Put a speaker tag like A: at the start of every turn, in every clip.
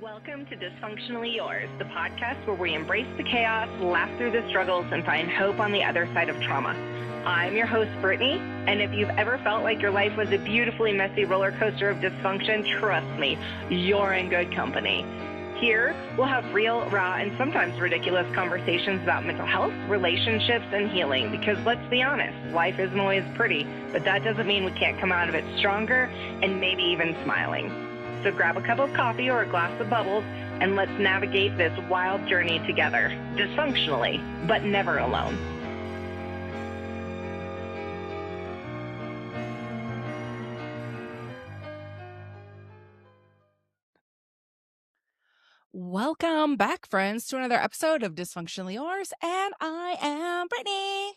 A: Welcome to Dysfunctionally Yours, the podcast where we embrace the chaos, laugh through the struggles, and find hope on the other side of trauma. I'm your host, Brittany, and if you've ever felt like your life was a beautifully messy roller coaster of dysfunction, trust me, you're in good company. Here, we'll have real, raw, and sometimes ridiculous conversations about mental health, relationships, and healing, because let's be honest, life isn't always pretty, but that doesn't mean we can't come out of it stronger and maybe even smiling. So grab a cup of coffee or a glass of bubbles, and let's navigate this wild journey together, dysfunctionally, but never alone.
B: Welcome back, friends, to another episode of Dysfunctionally Yours, and I am Brittany.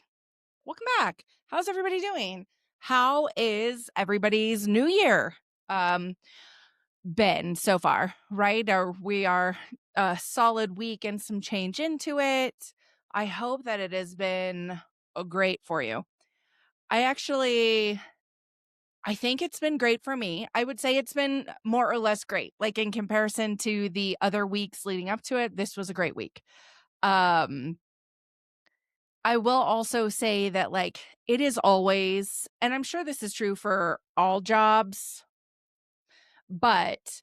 B: Welcome back. How's everybody doing? How is everybody's new year been so far, right? We are a solid week and some change into it. I hope that it has been great for you. I think it's been great for me. I would say it's been more or less great. Like in comparison to the other weeks leading up to it, this was a great week. I will also say that like it is always, and I'm sure this is true for all jobs, but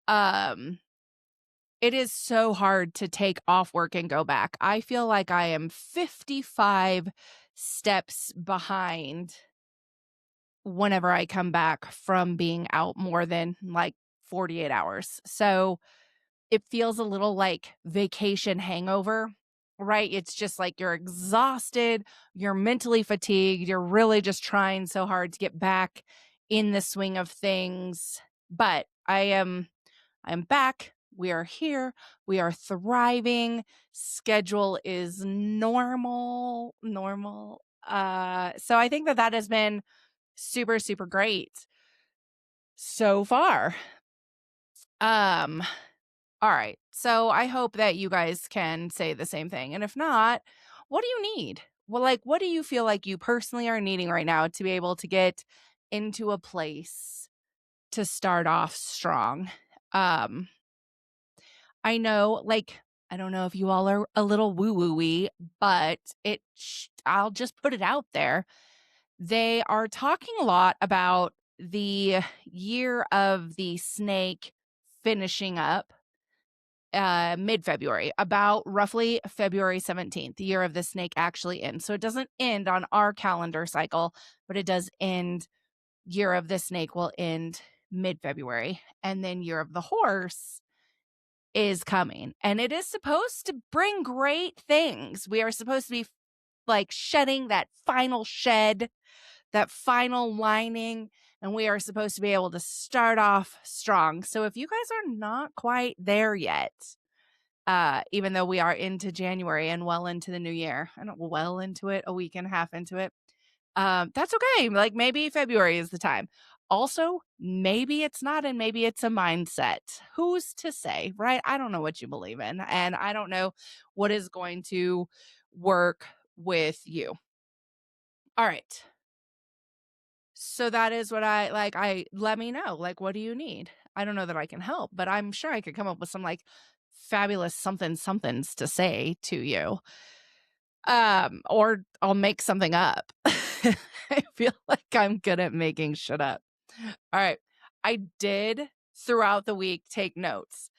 B: it is so hard to take off work and go back. I feel like I am 55 steps behind whenever I come back from being out more than like 48 hours. So it feels a little like vacation hangover, right? It's just like you're exhausted, you're mentally fatigued, you're really just trying so hard to get back in the swing of things. But I'm back. We are here. We are thriving. Schedule is normal. So I think that has been super, super great so far. All right. So I hope that you guys can say the same thing. And if not, what do you need? Well, like, what do you feel like you personally are needing right now to be able to get into a place to start off strong? I know, like, I don't know if you all are a little woo-woo-y, but I'll just put it out there. They are talking a lot about the year of the snake finishing up mid-February, about roughly February 17th, the year of the snake actually ends. So it doesn't end on our calendar cycle, but it does end. Year of the snake will end mid-February, and then year of the horse is coming, and it is supposed to bring great things. We are supposed to be like shedding that final shed, that final lining, and we are supposed to be able to start off strong. So if you guys are not quite there yet, even though we are into January and well into the new year, I don't well into it, a week and a half into it, that's okay. Like maybe February is the time. Also, maybe it's not, and maybe it's a mindset. Who's to say, right? I don't know what you believe in, and I don't know what is going to work with you. All right. So that is what let me know. Like, what do you need? I don't know that I can help, but I'm sure I could come up with some like fabulous somethings to say to you. Or I'll make something up. I feel like I'm good at making shit up. All right. I did throughout the week take notes.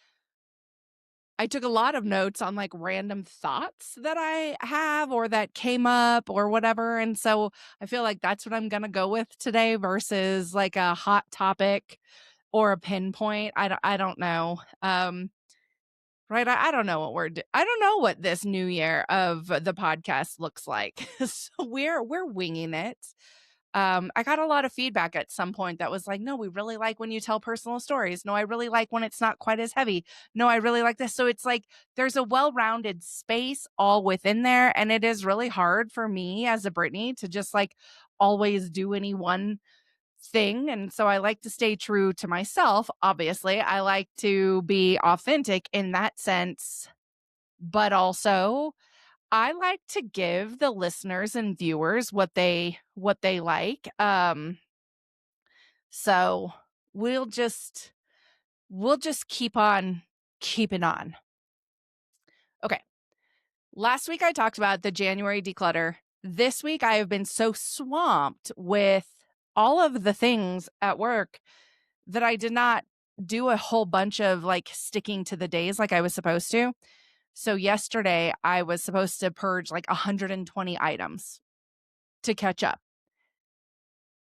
B: I took a lot of notes on like random thoughts that I have or that came up or whatever. And so I feel like that's what I'm going to go with today versus like a hot topic or a pinpoint. I don't know. Right. I don't know what I don't know what this new year of the podcast looks like. So we're winging it. I got a lot of feedback at some point that was like, no, we really like when you tell personal stories. No, I really like when it's not quite as heavy. No, I really like this. So it's like there's a well-rounded space all within there. And it is really hard for me as a Brittany to just like always do any one thing. And so I like to stay true to myself. Obviously, I like to be authentic in that sense, but also I like to give the listeners and viewers what they like. So we'll just keep on keeping on. Okay. Last week I talked about the January declutter. This week I have been so swamped with all of the things at work that I did not do a whole bunch of like sticking to the days like I was supposed to. So yesterday I was supposed to purge like 120 items to catch up.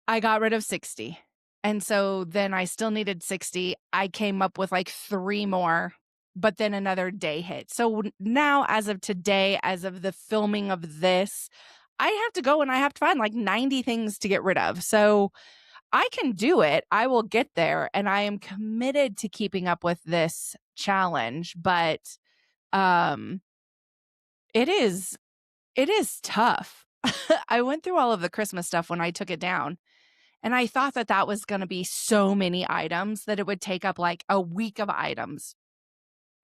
B: I got rid of 60. And so then I still needed 60. I came up with like 3 more, but then another day hit. So now, as of today, as of the filming of this, I have to go and I have to find like 90 things to get rid of. So I can do it. I will get there. And I am committed to keeping up with this challenge. But um, it is tough. I went through all of the Christmas stuff when I took it down. And I thought that that was going to be so many items that it would take up like a week of items.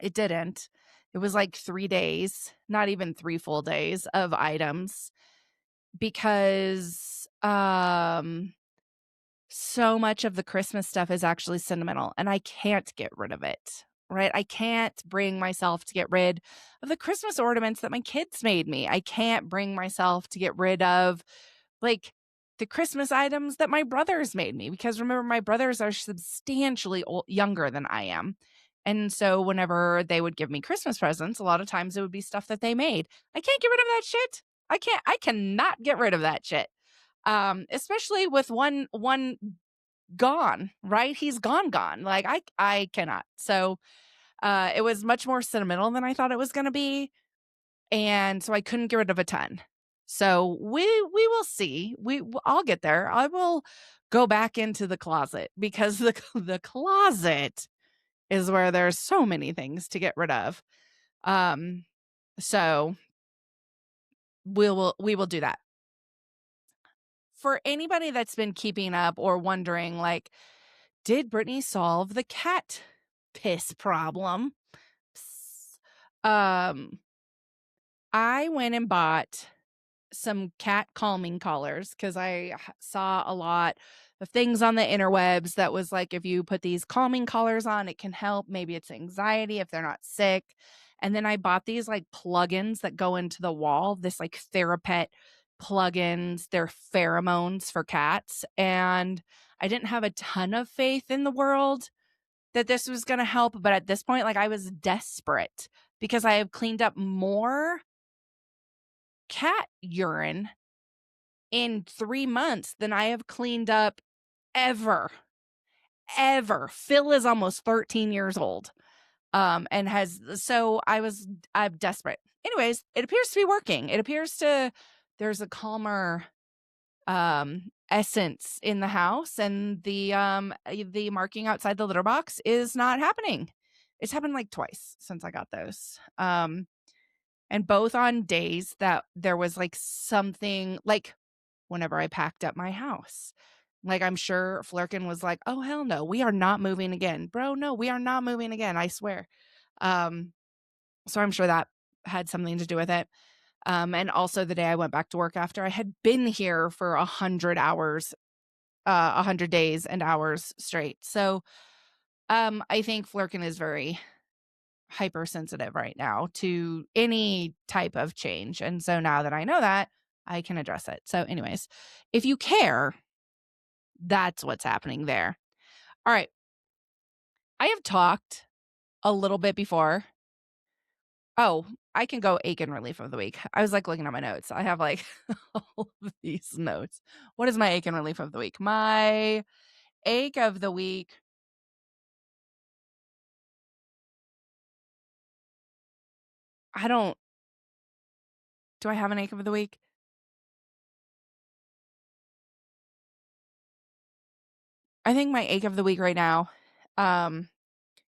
B: It didn't. It was like 3 days, not even 3 full days of items because so much of the Christmas stuff is actually sentimental and I can't get rid of it, right? I can't bring myself to get rid of the Christmas ornaments that my kids made me. I can't bring myself to get rid of like the Christmas items that my brothers made me because remember, my brothers are substantially younger than I am. And so whenever they would give me Christmas presents, a lot of times it would be stuff that they made. I can't get rid of that shit. I cannot get rid of that shit. Especially with one gone, right? He's gone. Like I cannot. So it was much more sentimental than I thought it was going to be. And so I couldn't get rid of a ton. So we will see. I'll get there. I will go back into the closet because the closet is where there's so many things to get rid of. So we will do that. For anybody that's been keeping up or wondering, like, did Brittany solve the cat piss problem? I went and bought some cat calming collars because I saw a lot of things on the interwebs that was like, if you put these calming collars on, it can help. Maybe it's anxiety if they're not sick. And then I bought these like plugins that go into the wall, this like Therapet plugins. They're pheromones for cats. And I didn't have a ton of faith in the world that this was going to help. But at this point, like I was desperate because I have cleaned up more cat urine in 3 months than I have cleaned up ever. Phil is almost 13 years old. I'm desperate. Anyways, it appears to be working. There's a calmer essence in the house, and the marking outside the litter box is not happening. It's happened like twice since I got those. And both on days that there was like something like whenever I packed up my house. Like, I'm sure Flurkin was like, oh, hell no, we are not moving again. Bro, no, we are not moving again, I swear. So I'm sure that had something to do with it. And also the day I went back to work after I had been here for 100 hours, 100 days and hours straight. So I think Flurkin is very hypersensitive right now to any type of change. And so now that I know that, I can address it. So anyways, if you care, that's what's happening there. All right. I have talked a little bit before. Oh, I can go ache and relief of the week. I was like looking at my notes. I have like all of these notes. What is my ache and relief of the week? My ache of the week. Do I have an ache of the week? I think my ache of the week right now, and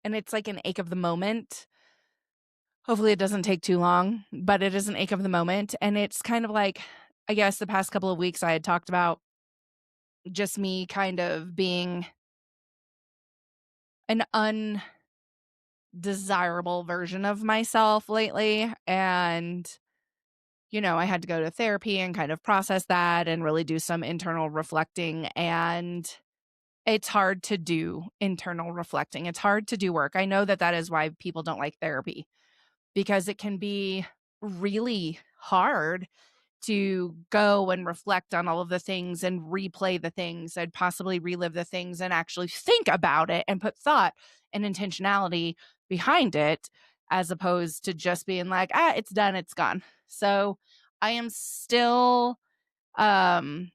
B: it's like an ache of the moment. Hopefully it doesn't take too long, but it is an ache of the moment. And it's kind of like, I guess the past couple of weeks I had talked about just me kind of being an undesirable version of myself lately. And, I had to go to therapy and kind of process that and really do some internal reflecting. And it's hard to do internal reflecting. It's hard to do work. I know that is why people don't like therapy, because it can be really hard to go and reflect on all of the things and replay the things and possibly relive the things and actually think about it and put thought and intentionality behind it, as opposed to just being like, it's done, it's gone. So I am still in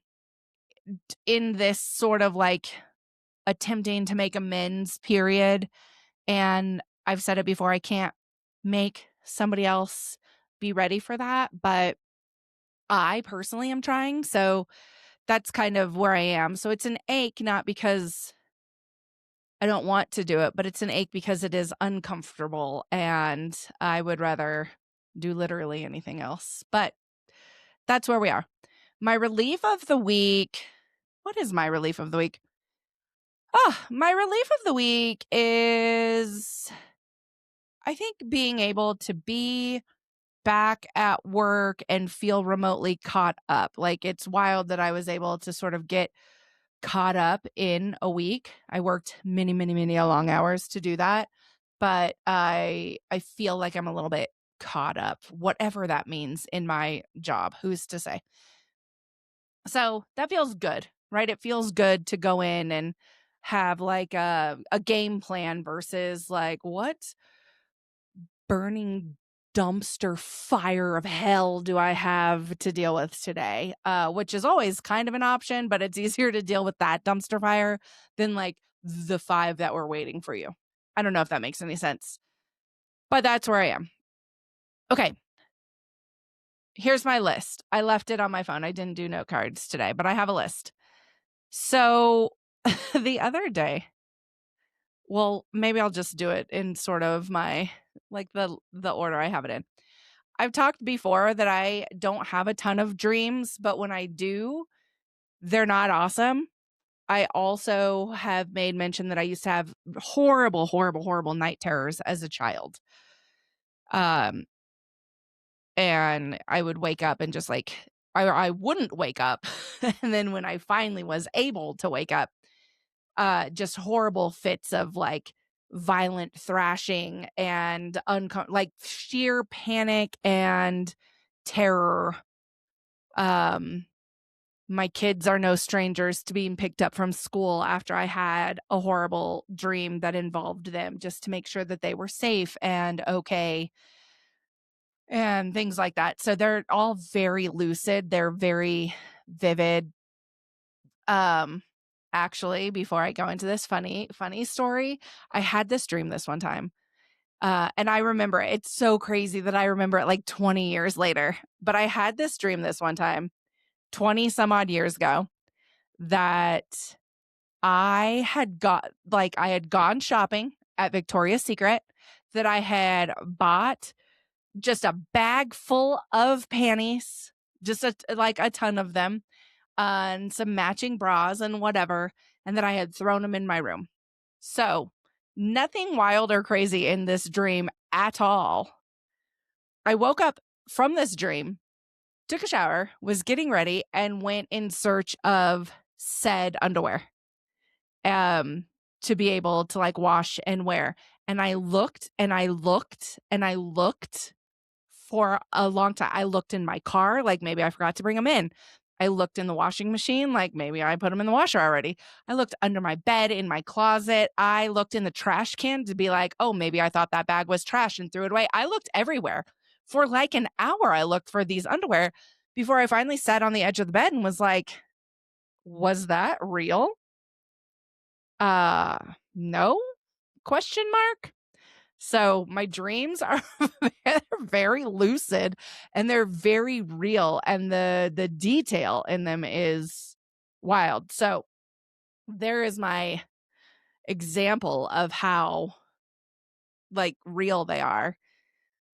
B: this sort of like attempting to make amends period. And I've said it before, I can't make somebody else be ready for that, but I personally am trying. So that's kind of where I am. So it's an ache, not because I don't want to do it, but it's an ache because it is uncomfortable and I would rather do literally anything else. But that's where we are. My relief of the week. What is my relief of the week? My relief of the week is, I think, being able to be back at work and feel remotely caught up. Like, it's wild that I was able to sort of get caught up in a week. I worked many, many, many long hours to do that, but I feel like I'm a little bit caught up, whatever that means in my job. Who's to say? So that feels good, right? It feels good to go in and have like a game plan versus like, what burning dumpster fire of hell do I have to deal with today? Which is always kind of an option, but it's easier to deal with that dumpster fire than like the 5 that were waiting for you. I don't know if that makes any sense, but that's where I am. Okay. Here's my list. I left it on my phone. I didn't do note cards today, but I have a list. So the other day, well, maybe I'll just do it in sort of my, like the order I have it in. I've talked before that I don't have a ton of dreams, but when I do, they're not awesome. I also have made mention that I used to have horrible, horrible, horrible night terrors as a child. And I would wake up and just like, I wouldn't wake up. And then when I finally was able to wake up, just horrible fits of like violent thrashing and like sheer panic and terror. My kids are no strangers to being picked up from school after I had a horrible dream that involved them, just to make sure that they were safe and okay and things like that. So they're all very lucid. They're very vivid. Actually, before I go into this funny story, I had this dream this one time. And I remember it. It's so crazy that I remember it like 20 years later. But I had this dream this one time, 20 some odd years ago, that I had gone shopping at Victoria's Secret, that I had bought just a bag full of panties, just like a ton of them, and some matching bras and whatever, and that I had thrown them in my room. So nothing wild or crazy in this dream at all. I woke up from this dream, took a shower, was getting ready, and went in search of said underwear to be able to like wash and wear. And I looked and I looked and I looked for a long time. I looked in my car, like maybe I forgot to bring them in. I looked in the washing machine, like maybe I put them in the washer already. I looked under my bed, in my closet. I looked in the trash can to be like, oh, maybe I thought that bag was trash and threw it away. I looked everywhere. For like an hour, I looked for these underwear before I finally sat on the edge of the bed and was like, was that real? No? Question mark? So my dreams are very lucid and they're very real, and the detail in them is wild. So there is my example of how like real they are.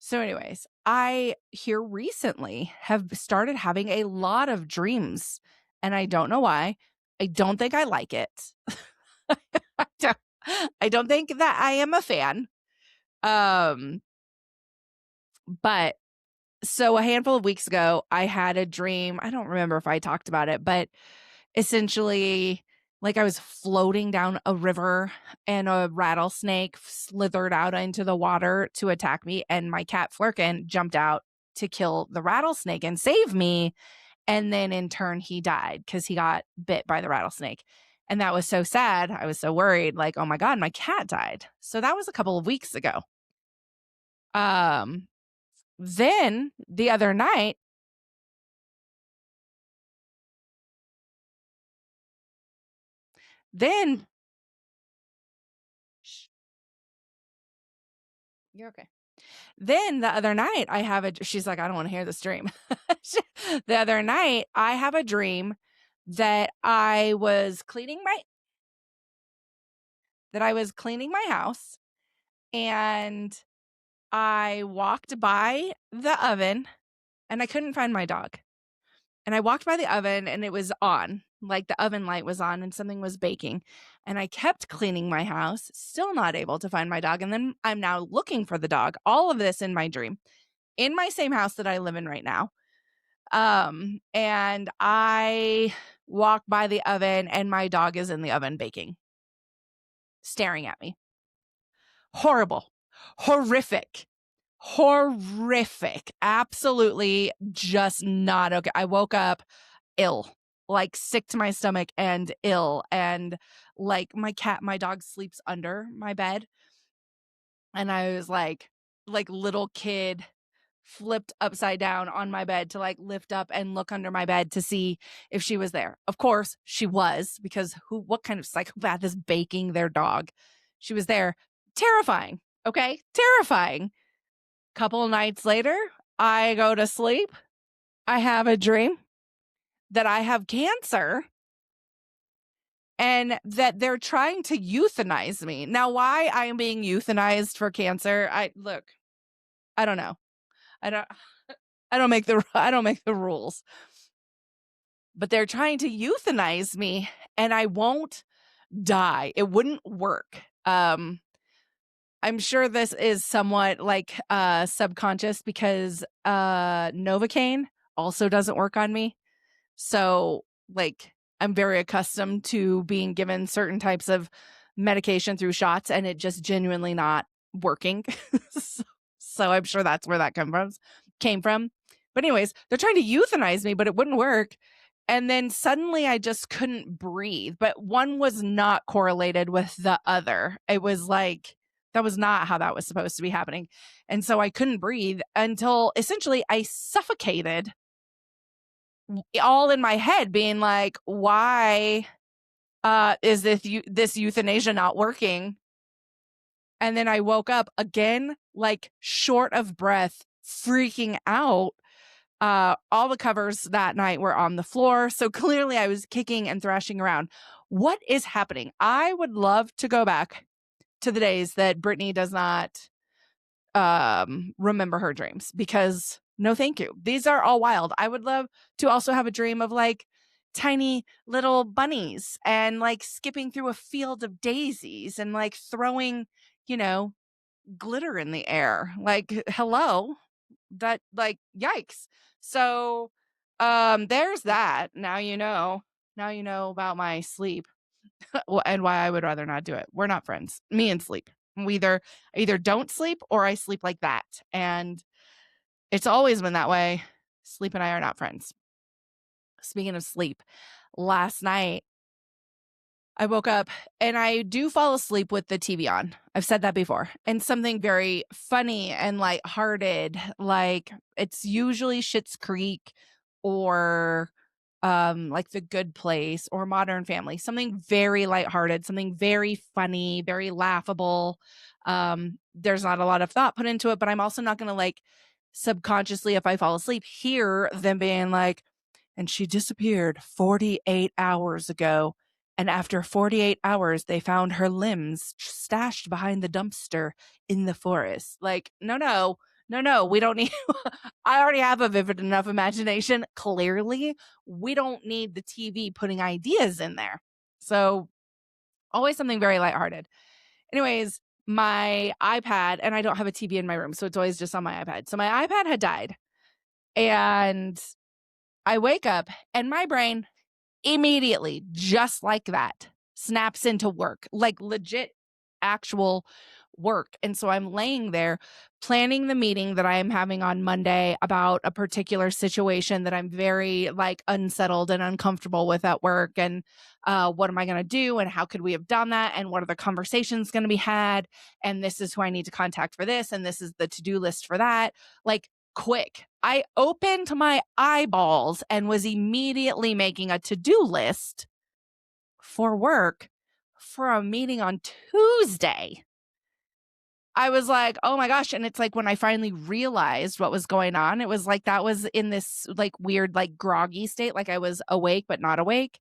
B: So anyways, I here recently have started having a lot of dreams and I don't know why. I don't think I like it. I don't, I don't think that I am a fan. But so a handful of weeks ago, I had a dream. I don't remember if I talked about it, but essentially Like I was floating down a river and a rattlesnake slithered out into the water to attack me. And my cat Flurkin jumped out to kill the rattlesnake and save me. And then in turn, he died because he got bit by the rattlesnake. And that was so sad. I was so worried, like, oh my God, my cat died. So that was a couple of weeks ago. Then the other night, then you're okay. Then the other night I have she's like, I don't want to hear this dream. The other night I have a dream that I was cleaning my house and I walked by the oven and I couldn't find my dog. And I walked by the oven and it was on, like the oven light was on and something was baking. And I kept cleaning my house, still not able to find my dog. And then I'm now looking for the dog. All of this in my dream, in my same house that I live in right now. And I walk by the oven and my dog is in the oven baking, staring at me. Horrible, horrific, absolutely just not okay. I woke up ill, like sick to my stomach and ill. And like my dog sleeps under my bed. And I was like little kid flipped upside down on my bed to like lift up and look under my bed to see if she was there. Of course she was, because what kind of psychopath is baking their dog? She was there. Terrifying. Okay. Terrifying. Couple of nights later, I go to sleep. I have a dream that I have cancer and that they're trying to euthanize me. Now, why I am being euthanized for cancer, I don't know. I don't make the rules. But they're trying to euthanize me and I won't die. It wouldn't work. I'm sure this is somewhat like subconscious because Novocaine also doesn't work on me. So like I'm very accustomed to being given certain types of medication through shots and it just genuinely not working. So I'm sure that's where that came from. But anyways, they're trying to euthanize me, but it wouldn't work. And then suddenly I just couldn't breathe, but one was not correlated with the other. It was like, that was not how that was supposed to be happening. And so I couldn't breathe until essentially I suffocated, all in my head being like, why is this euthanasia not working? And then I woke up again, like short of breath, freaking out. All the covers that night were on the floor. So clearly I was kicking and thrashing around. What is happening? I would love to go back to the days that Brittany does not remember her dreams, because no, thank you. These are all wild. I would love to also have a dream of like tiny little bunnies and like skipping through a field of daisies and like throwing, glitter in the air. Like, hello, that like, yikes. So, there's that. Now you know about my sleep and why I would rather not do it. We're not friends. Me and sleep. We either don't sleep or I sleep like that. And it's always been that way. Sleep and I are not friends. Speaking of sleep, last night I woke up and I do fall asleep with the TV on. I've said that before. And something very funny and lighthearted, like it's usually Schitt's Creek or like The Good Place or Modern Family, something very lighthearted, something very funny, very laughable. There's not a lot of thought put into it, but I'm also not going to like subconsciously, if I fall asleep, hear them being like, and she disappeared 48 hours ago. And after 48 hours, they found her limbs stashed behind the dumpster in the forest. Like, no, we don't need, I already have a vivid enough imagination. Clearly, we don't need the TV putting ideas in there. So always something very lighthearted. Anyways, my iPad, and I don't have a TV in my room, so it's always just on my iPad. So my iPad had died. And I wake up and my brain immediately, just like that, snaps into work, like legit actual work. And so I'm laying there planning the meeting that I am having on Monday about a particular situation that I'm very like unsettled and uncomfortable with at work. And what am I going to do? And how could we have done that? And what are the conversations going to be had? And this is who I need to contact for this. And this is the to-do list for that. Like, quick. I opened my eyeballs and was immediately making a to-do list for work for a meeting on Tuesday. I was like, oh my gosh. And it's like when I finally realized what was going on, it was like that was in this like weird, like groggy state, like I was awake, but not awake.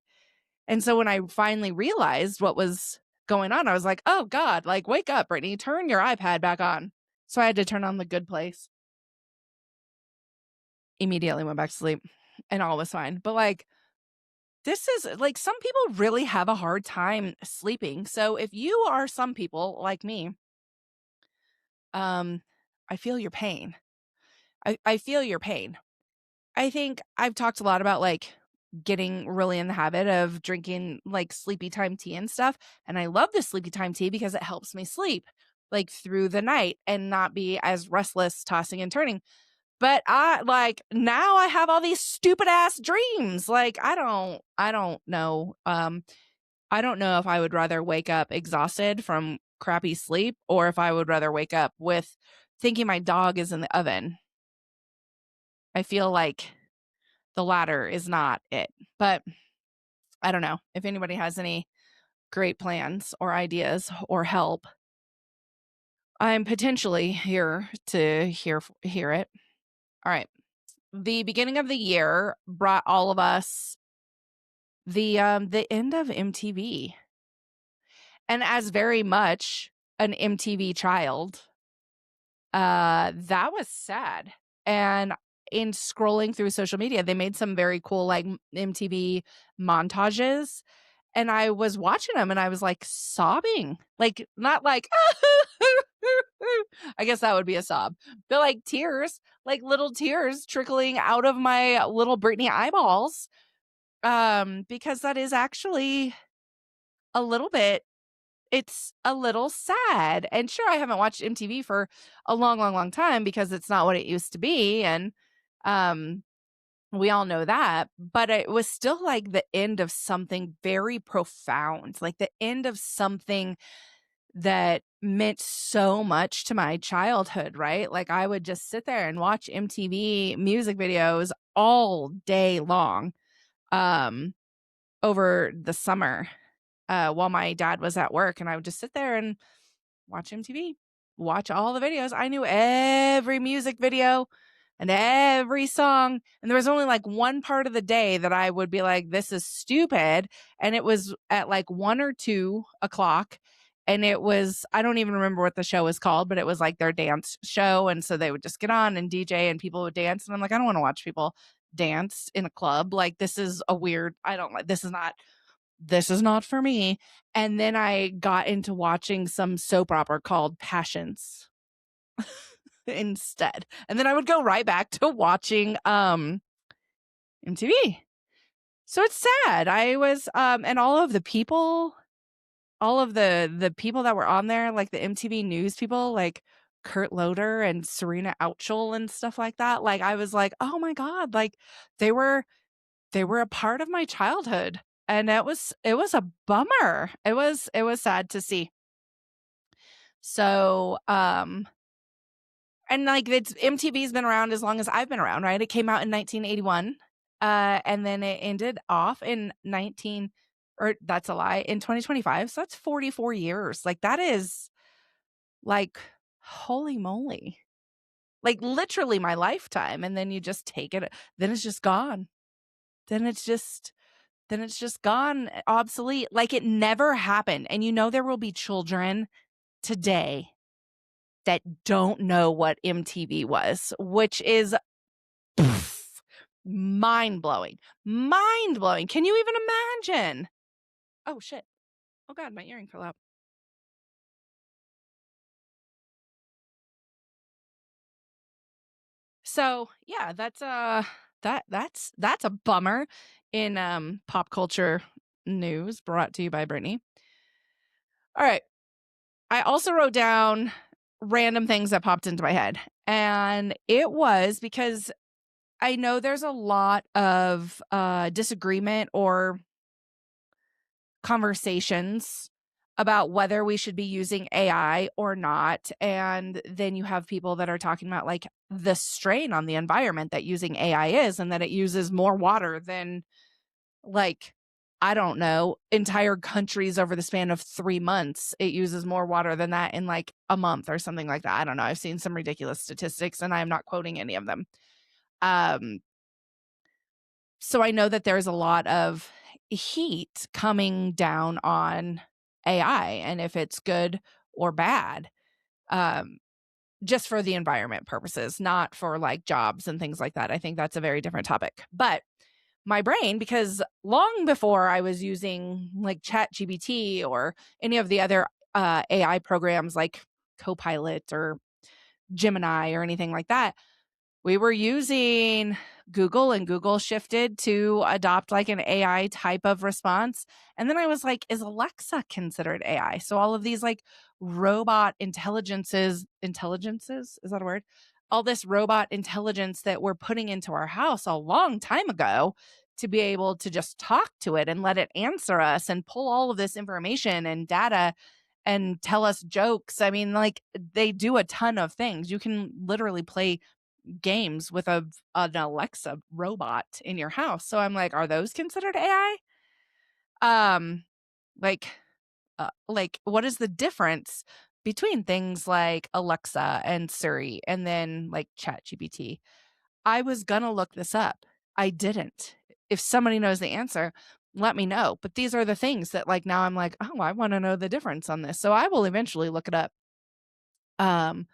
B: And so when I finally realized what was going on, I was like, oh God, like wake up, Brittany, turn your iPad back on. So I had to turn on The Good Place. Immediately went back to sleep and all was fine. But like, this is like some people really have a hard time sleeping. So if you are some people like me, I feel your pain. I feel your pain. I think I've talked a lot about like getting really in the habit of drinking like sleepy time tea and stuff. And I love the sleepy time tea because it helps me sleep like through the night and not be as restless, tossing and turning. But I like now I have all these stupid ass dreams. Like I don't know. I don't know if I would rather wake up exhausted from crappy sleep or if I would rather wake up with thinking my dog is in the oven. I feel like the latter is not it. But I don't know if anybody has any great plans or ideas or help. I'm potentially here to hear it. All right. The beginning of the year brought all of us the end of MTV. And as very much an MTV child, that was sad. And in scrolling through social media, they made some very cool like MTV montages. And I was watching them and I was like sobbing, like not like, I guess that would be a sob, but like tears, like little tears trickling out of my little Britney eyeballs. Because that is actually a little bit, it's a little sad. And sure, I haven't watched MTV for a long, long, long time because it's not what it used to be. And um, we all know that. But it was still like the end of something very profound, like the end of something that meant so much to my childhood, right? Like I would just sit there and watch MTV music videos all day long over the summer while my dad was at work. And I would just sit there and watch MTV, watch all the videos. I knew every music video and every song. And there was only like one part of the day that I would be like, this is stupid. And it was at like 1 or 2 o'clock. And it was, I don't even remember what the show was called, but it was like their dance show. And so they would just get on and DJ and people would dance. And I'm like, I don't want to watch people dance in a club. Like, this is a weird, I don't like, this is not for me. And then I got into watching some soap opera called Passions instead. And then I would go right back to watching MTV. So it's sad. I was and all of the people, all of the people that were on there, like the MTV news people, like Kurt Loder and Serena Outchel and stuff like that. Like I was like, "Oh my god, like they were a part of my childhood." And it was a bummer. It was sad to see. So, and like it's MTV's been around as long as I've been around, right? It came out in 1981. And then it ended off in 19 or that's a lie, in 2025. So that's 44 years. Like that is like holy moly. Like literally my lifetime. And then you just take it, then it's just gone. Then it's just gone, obsolete, like it never happened. And you know there will be children today that don't know what MTV was, which is mind-blowing. Mind-blowing. Can you even imagine? Oh shit. Oh god, my earring fell out. So, yeah, that's That's a bummer in pop culture news brought to you by Brittany. All right. I also wrote down random things that popped into my head. And it was because I know there's a lot of disagreement or conversations about whether we should be using AI or not. And then you have people that are talking about like the strain on the environment that using AI is, and that it uses more water than, like, I don't know, entire countries over the span of 3 months. It uses more water than that in like a month or something like that. I don't know. I've seen some ridiculous statistics and I'm not quoting any of them. Um, so I know that there's a lot of heat coming down on AI and if it's good or bad, um, just for the environment purposes, not for like jobs and things like that. I think that's a very different topic. But my brain, because long before I was using like ChatGPT or any of the other AI programs like Copilot or Gemini or anything like that, we were using Google, and Google shifted to adopt like an AI type of response. And then I was like, is Alexa considered AI? So all of these like robot intelligences, is that a word? All this robot intelligence that we're putting into our house a long time ago to be able to just talk to it and let it answer us and pull all of this information and data and tell us jokes. I mean, like, they do a ton of things. You can literally play games with an Alexa robot in your house. So I'm like, are those considered AI? Um, like, what is the difference between things like Alexa and Siri and then like ChatGPT? I was gonna look this up. I didn't. If somebody knows the answer, let me know. But these are the things that like now I'm like, oh, I want to know the difference on this. So I will eventually look it up. Um,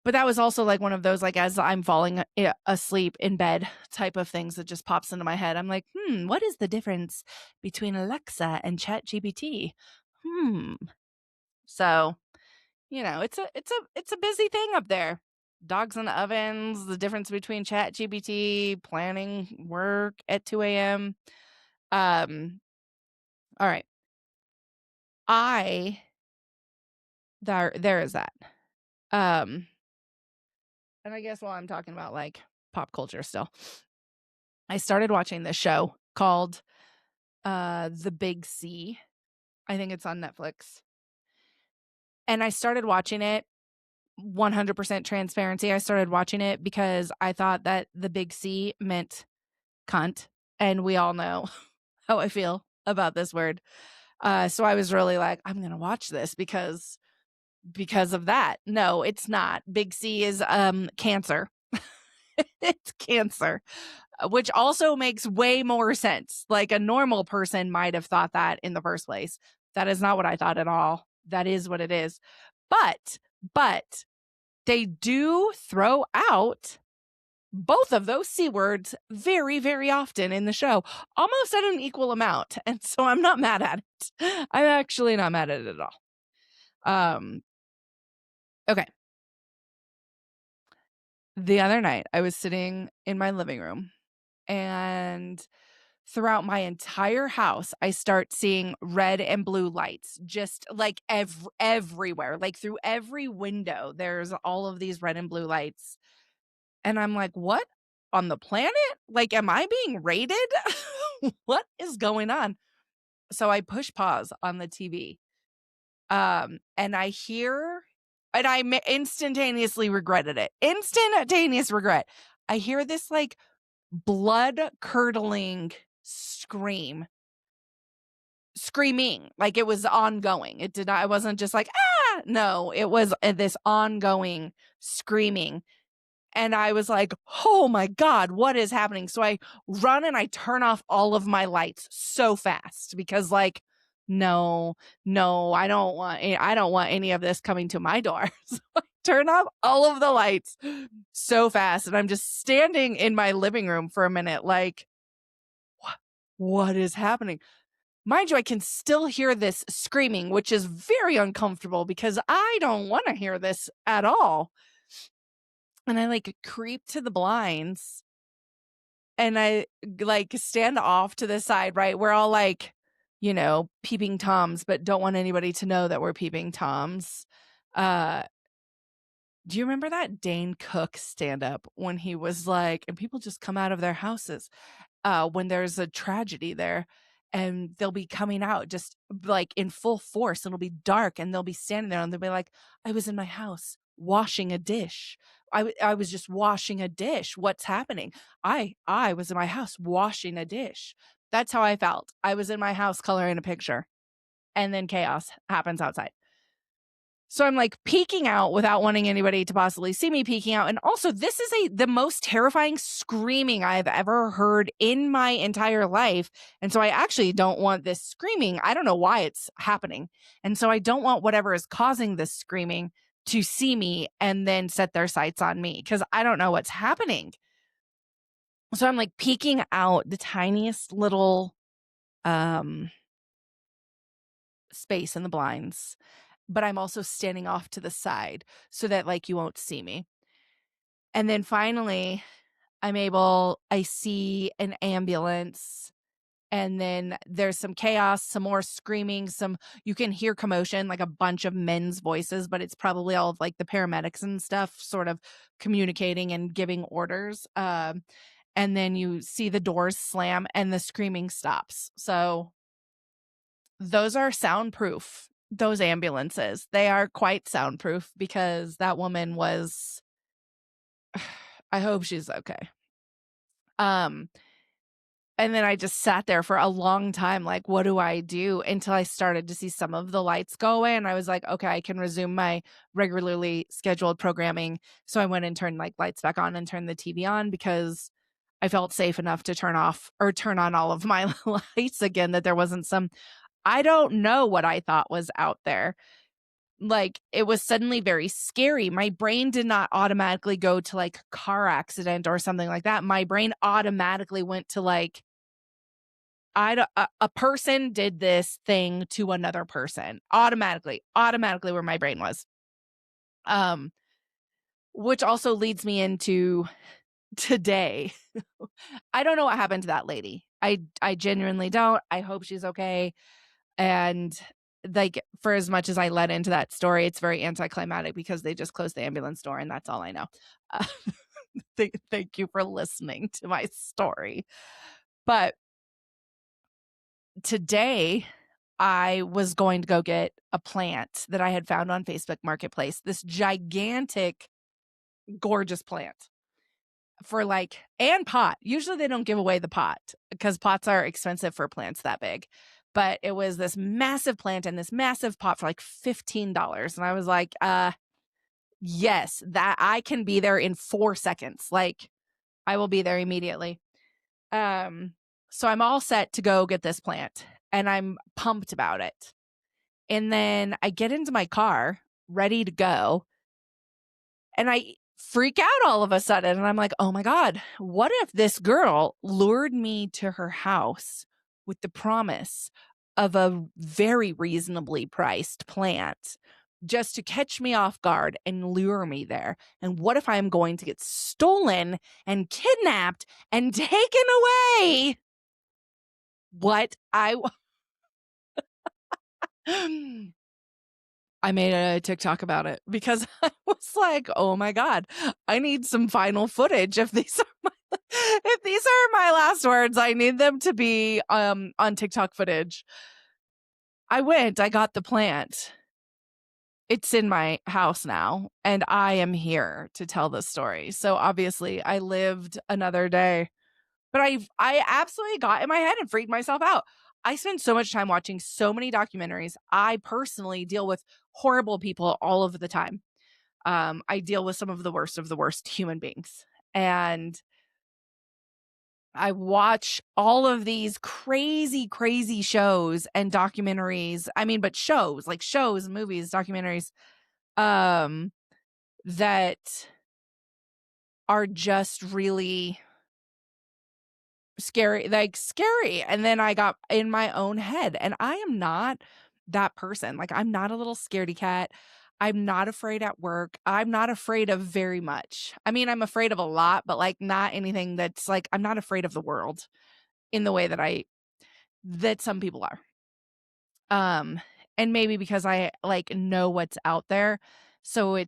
B: But that was also like one of those, like, as I'm falling asleep in bed type of things that just pops into my head. I'm like, what is the difference between Alexa and ChatGPT? Hmm. So, it's a busy thing up there. Dogs in the ovens, the difference between ChatGPT, planning work at 2 a.m. All right. I there is that. Um, and I guess while I'm talking about like pop culture still, I started watching this show called The Big C. I think it's on Netflix. And I started watching it 100% transparency. I started watching it because I thought that the big C meant cunt. And we all know how I feel about this word. So I was really like, I'm going to watch this because of that. No, it's not. Big C is cancer. It's cancer. Which also makes way more sense. Like a normal person might have thought that in the first place. That is not what I thought at all. That is what it is. But they do throw out both of those C words very, very often in the show, almost at an equal amount. And so I'm not mad at it. I'm actually not mad at it at all. Okay. The other night, I was sitting in my living room, and throughout my entire house, I start seeing red and blue lights just like everywhere, like through every window. There's all of these red and blue lights. And I'm like, what on the planet? Like, am I being raided? What is going on? So I push pause on the TV. And I hear, and I instantaneously regretted it. Instantaneous regret. I hear this like blood curdling screaming, like it was ongoing. It wasn't just like, no, it was this ongoing screaming. And I was like, oh my God, what is happening? So I run and I turn off all of my lights so fast because like, no, I don't want any of this coming to my door. So I turn off all of the lights so fast. And I'm just standing in my living room for a minute, like, what is happening? Mind you, I can still hear this screaming, which is very uncomfortable because I don't want to hear this at all. And I like creep to the blinds And I like stand off to the side, right? We're all like, peeping Toms, but don't want anybody to know that we're peeping Toms. Do you remember that Dane Cook stand up when he was like, and people just come out of their houses when there's a tragedy there, and they'll be coming out just like in full force. It'll be dark and they'll be standing there and they'll be like, I was in my house washing a dish. I was just washing a dish. What's happening? I was in my house washing a dish. That's how I felt. I was in my house coloring a picture, and then chaos happens outside. So I'm like peeking out without wanting anybody to possibly see me peeking out. And also, this is the most terrifying screaming I've ever heard in my entire life. And so I actually don't want this screaming. I don't know why it's happening. And so I don't want whatever is causing this screaming to see me and then set their sights on me, because I don't know what's happening. So I'm like peeking out the tiniest little space in the blinds, but I'm also standing off to the side so that like you won't see me. And then finally I see an ambulance, and then there's some chaos, some more screaming, you can hear commotion, like a bunch of men's voices, but it's probably all of like the paramedics and stuff sort of communicating and giving orders. And then you see the doors slam and the screaming stops. So those are soundproof. Those ambulances, they are quite soundproof, because that woman was, I hope she's okay. And then I just sat there for a long time, like, what do I do? Until I started to see some of the lights go away, and I was like, okay, I can resume my regularly scheduled programming. So I went and turned like lights back on and turned the TV on, because I felt safe enough to turn on all of my lights again, that there wasn't I don't know what I thought was out there. Like, it was suddenly very scary. My brain did not automatically go to like car accident or something like that. My brain automatically went to like, a person did this thing to another person. Automatically where my brain was. Which also leads me into today. I don't know what happened to that lady. I genuinely don't. I hope she's okay. And like, for as much as I led into that story, it's very anticlimactic because they just closed the ambulance door, and that's all I know. Uh, thank you for listening to my story. But today I was going to go get a plant that I had found on Facebook Marketplace, this gigantic, gorgeous plant for like, and pot. Usually they don't give away the pot because pots are expensive for plants that big. But it was this massive plant and this massive pot for like $15. And I was like, yes, that I can be there in 4 seconds. Like, I will be there immediately. So I'm all set to go get this plant, and I'm pumped about it. And then I get into my car ready to go, and I freak out all of a sudden. And I'm like, oh my God, what if this girl lured me to her house with the promise of a very reasonably priced plant just to catch me off guard and lure me there? And what if I'm going to get stolen and kidnapped and taken away? What I made a TikTok about it because I was like, oh my God, I need some final footage. If these are my last words, I need them to be on TikTok footage. I got the plant. It's in my house now, and I am here to tell the story. So obviously I lived another day, but I absolutely got in my head and freaked myself out. I spend so much time watching so many documentaries. I personally deal with horrible people all of the time. I deal with some of the worst human beings. And I watch all of these crazy, crazy shows and documentaries. I mean, but shows, movies, documentaries, that are just really scary. And then I got in my own head, and I am not that person. Like, I'm not a little scaredy cat. I'm not afraid at work. I'm not afraid of very much. I mean, I'm afraid of a lot, but like not anything that's like, I'm not afraid of the world in the way that some people are. And maybe because I like know what's out there. So I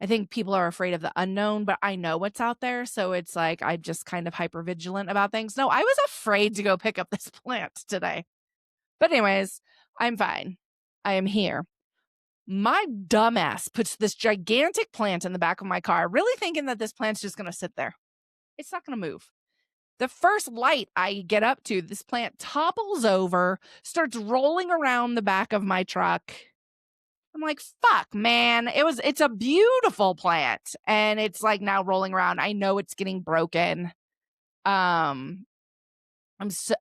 B: think people are afraid of the unknown, but I know what's out there. So it's like, I'm just kind of hyper vigilant about things. No, I was afraid to go pick up this plant today. But anyways, I'm fine. I am here. My dumbass puts this gigantic plant in the back of my car, really thinking that this plant's just going to sit there. It's not going to move. The first light I get up to, this plant topples over, starts rolling around the back of my truck. I'm like, fuck, man. It's a beautiful plant. And it's like now rolling around. I know it's getting broken. So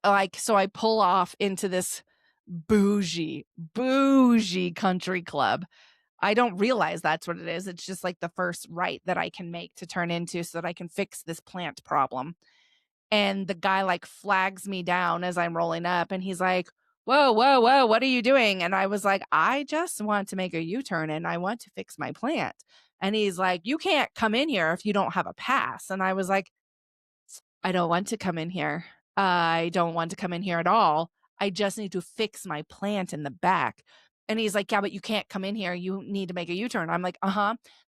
B: I pull off into this bougie country club. I don't realize that's what it is. It's just like the first right that I can make to turn into so that I can fix this plant problem. And the guy like flags me down as I'm rolling up and he's like, whoa, whoa, whoa, what are you doing? And I was like, I just want to make a U-turn and I want to fix my plant. And he's like, you can't come in here if you don't have a pass. And I was like, I don't want to come in here. I don't want to come in here at all. I just need to fix my plant in the back. And he's like, yeah, but you can't come in here. You need to make a U-turn. I'm like,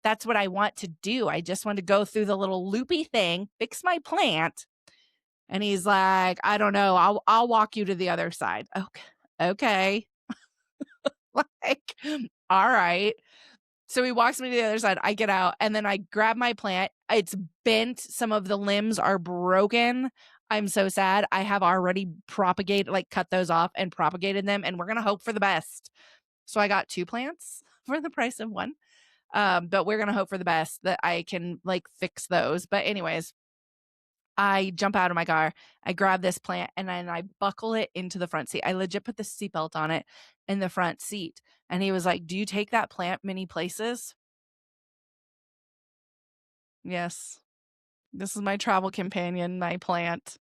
B: that's what I want to do. I just want to go through the little loopy thing, fix my plant. And he's like, I don't know. I'll walk you to the other side. Okay. Like, all right. So he walks me to the other side. I get out and then I grab my plant. It's bent. Some of the limbs are broken. I'm so sad. I have already cut those off and propagated them, and we're going to hope for the best. So I got 2 plants for the price of 1. But we're going to hope for the best that I can fix those. But anyways, I jump out of my car, I grab this plant, and then I buckle it into the front seat. I legit put the seatbelt on it in the front seat. And he was like, do you take that plant many places? Yes. This is my travel companion, my plant.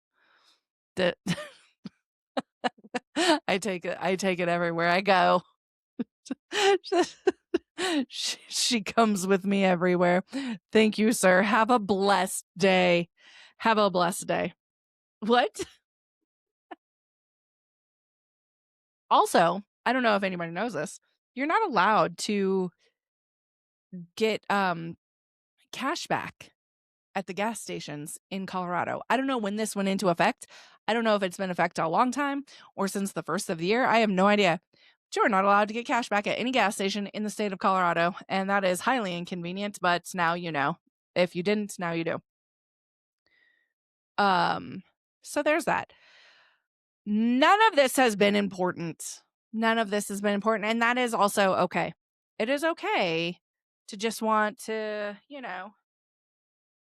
B: That I take it everywhere I go. She comes with me everywhere. Thank you, sir. Have a blessed day. Have a blessed day. What? Also, I don't know if anybody knows this. You're not allowed to get cash back at the gas stations in Colorado. I don't know when this went into effect. I don't know if it's been in effect a long time or since the first of the year. I have no idea. But you're not allowed to get cash back at any gas station in the state of Colorado, and that is highly inconvenient, but now you know. If you didn't, now you do. So there's that. None of this has been important. None of this has been important, and that is also okay. It is okay to just want to,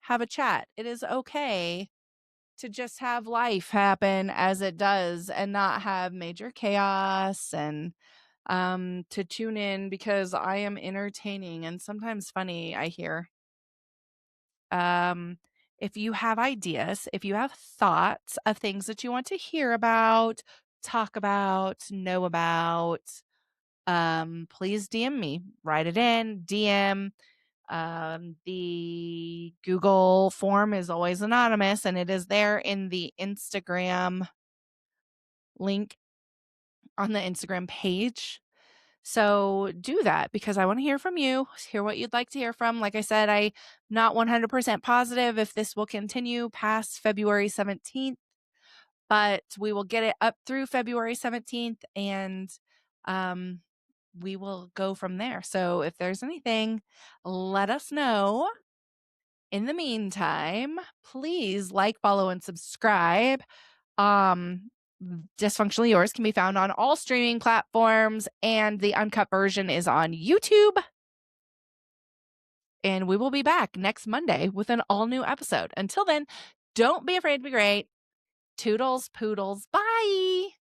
B: have a chat. It is okay to just have life happen as it does and not have major chaos, and to tune in because I am entertaining and sometimes funny, I hear. If you have ideas, if you have thoughts of things that you want to hear about, talk about, know about, please DM me. Write it in, DM. The Google form is always anonymous, and it is there in the Instagram link on the Instagram page. So do that because I want to hear from you, hear what you'd like to hear from. Like I said, I'm not 100% positive if this will continue past February 17th, but we will get it up through February 17th, and we will go from there. So if there's anything, let us know. In the meantime, please follow, and subscribe. Dysfunctionally Yours can be found on all streaming platforms, and the uncut version is on YouTube. And we will be back next Monday with an all-new episode. Until then, don't be afraid to be great. Toodles, poodles, bye!